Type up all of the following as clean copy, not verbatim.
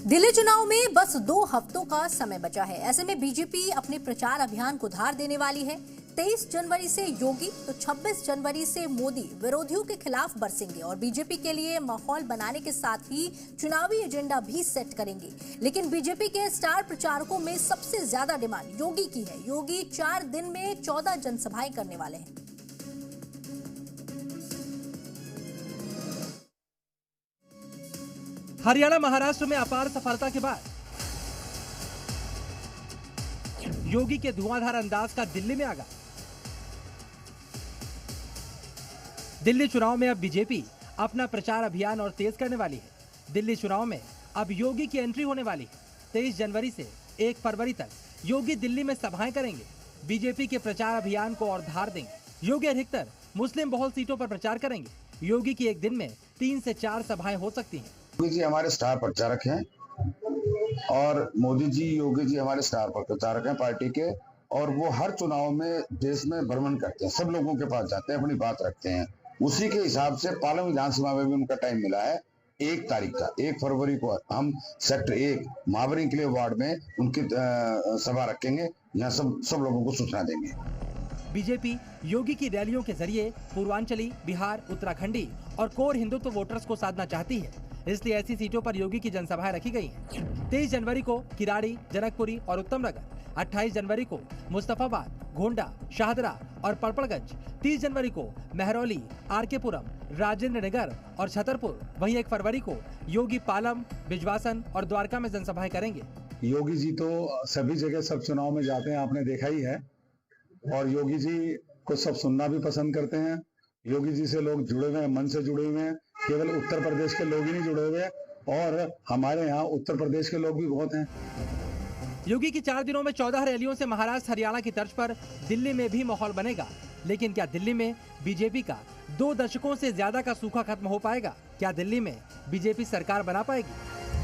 दिल्ली चुनाव में बस 2 हफ्तों का समय बचा है। ऐसे में बीजेपी अपने प्रचार अभियान को धार देने वाली है। 23 जनवरी से योगी तो 26 जनवरी से मोदी विरोधियों के खिलाफ बरसेंगे और बीजेपी के लिए माहौल बनाने के साथ ही चुनावी एजेंडा भी सेट करेंगे। लेकिन बीजेपी के स्टार प्रचारकों में सबसे ज्यादा डिमांड योगी की है। योगी 4 दिन में 14 जनसभाएं करने वाले हैं। हरियाणा महाराष्ट्र में अपार सफलता के बाद योगी के धुआंधार अंदाज का दिल्ली में आगाज। दिल्ली चुनाव में अब बीजेपी अपना प्रचार अभियान और तेज करने वाली है। दिल्ली चुनाव में अब योगी की एंट्री होने वाली है। 23 जनवरी से 1 फरवरी तक योगी दिल्ली में सभाएं करेंगे। बीजेपी के प्रचार अभियान को और धार देंगे। योगी अधिकतर मुस्लिम बहुल सीटों पर प्रचार करेंगे। योगी की एक दिन में 3 से 4 सभाएं हो सकती हैं। योगी जी हमारे स्टार प्रचारक हैं और मोदी जी योगी जी हमारे स्टार प्रचारक हैं पार्टी के, और वो हर चुनाव में देश में भ्रमण करते हैं, सब लोगों के पास जाते हैं, अपनी बात रखते हैं। उसी के हिसाब से पालम विधानसभा में भी उनका टाइम मिला है 1 तारीख का। 1 फरवरी को हम सेक्टर 1 महावरी के लिए वार्ड में उनकी सभा रखेंगे। यहाँ सब लोगों को सूचना देंगे। बीजेपी योगी की रैलियों के जरिए पूर्वांचली, बिहार, उत्तराखंडी और कोर हिंदुत्व वोटर्स को साधना चाहती है। इसलिए ऐसी सीटों पर योगी की जनसभाएं रखी गई हैं। 23 जनवरी को किराड़ी, जनकपुरी और उत्तमनगर, 28 जनवरी को मुस्तफाबाद, गोंडा, शाहदरा और पड़पड़गंज, 30 जनवरी को महरौली, आरकेपुरम, राजेंद्र नगर और छतरपुर। वहीं 1 फरवरी को योगी पालम, बिजवासन और द्वारका में जनसभाएं करेंगे। योगी जी तो सभी जगह सब चुनाव में जाते हैं, आपने देखा ही है, और योगी जी को सब सुनना भी पसंद करते हैं। योगी जी से लोग जुड़े हुए हैं, मन से जुड़े हुए हैं। केवल उत्तर प्रदेश के लोग ही नहीं जुड़े हुए, और हमारे यहाँ उत्तर प्रदेश के लोग भी बहुत हैं। योगी की 4 दिनों में 14 रैलियों से महाराष्ट्र, हरियाणा की तर्ज पर दिल्ली में भी माहौल बनेगा। लेकिन क्या दिल्ली में बीजेपी का 2 दशकों से ज्यादा का सूखा खत्म हो पाएगा? क्या दिल्ली में बीजेपी सरकार बना पाएगी?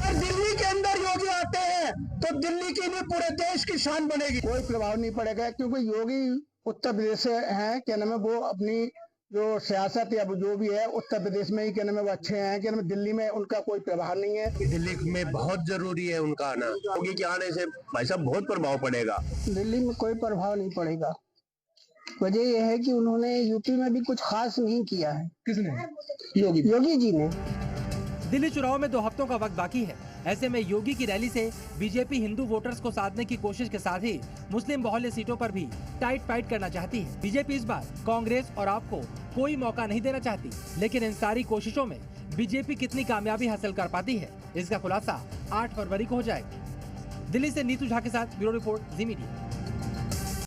दिल्ली के अंदर योगी आते हैं तो दिल्ली की नहीं पूरे देश की शान बनेगी। कोई प्रभाव नहीं पड़ेगा, क्योंकि योगी उत्तर प्रदेश से हैं, क्या नाम है, वो अपनी जो सियासत या जो भी है उत्तर प्रदेश में ही, क्या नाम है, वो अच्छे हैं। क्या नाम है, दिल्ली में उनका कोई प्रभाव नहीं है। दिल्ली में बहुत जरूरी है उनका आना। योगी के आने से भाई साहब बहुत प्रभाव पड़ेगा। दिल्ली में कोई प्रभाव नहीं पड़ेगा। वजह यह है कि उन्होंने यूपी में भी कुछ खास नहीं किया है। किसने? योगी जी ने। दिल्ली चुनाव में 2 हफ्तों का वक्त बाकी है। ऐसे में योगी की रैली से बीजेपी हिंदू वोटर्स को साधने की कोशिश के साथ ही मुस्लिम बहुल्य सीटों पर भी टाइट फाइट करना चाहती है। बीजेपी इस बार कांग्रेस और आपको कोई मौका नहीं देना चाहती। लेकिन इन सारी कोशिशों में बीजेपी कितनी कामयाबी हासिल कर पाती है, इसका खुलासा 8 फरवरी को हो जाएगा। दिल्ली से नीतू झा के साथ ब्यूरो रिपोर्ट, जी मीडिया।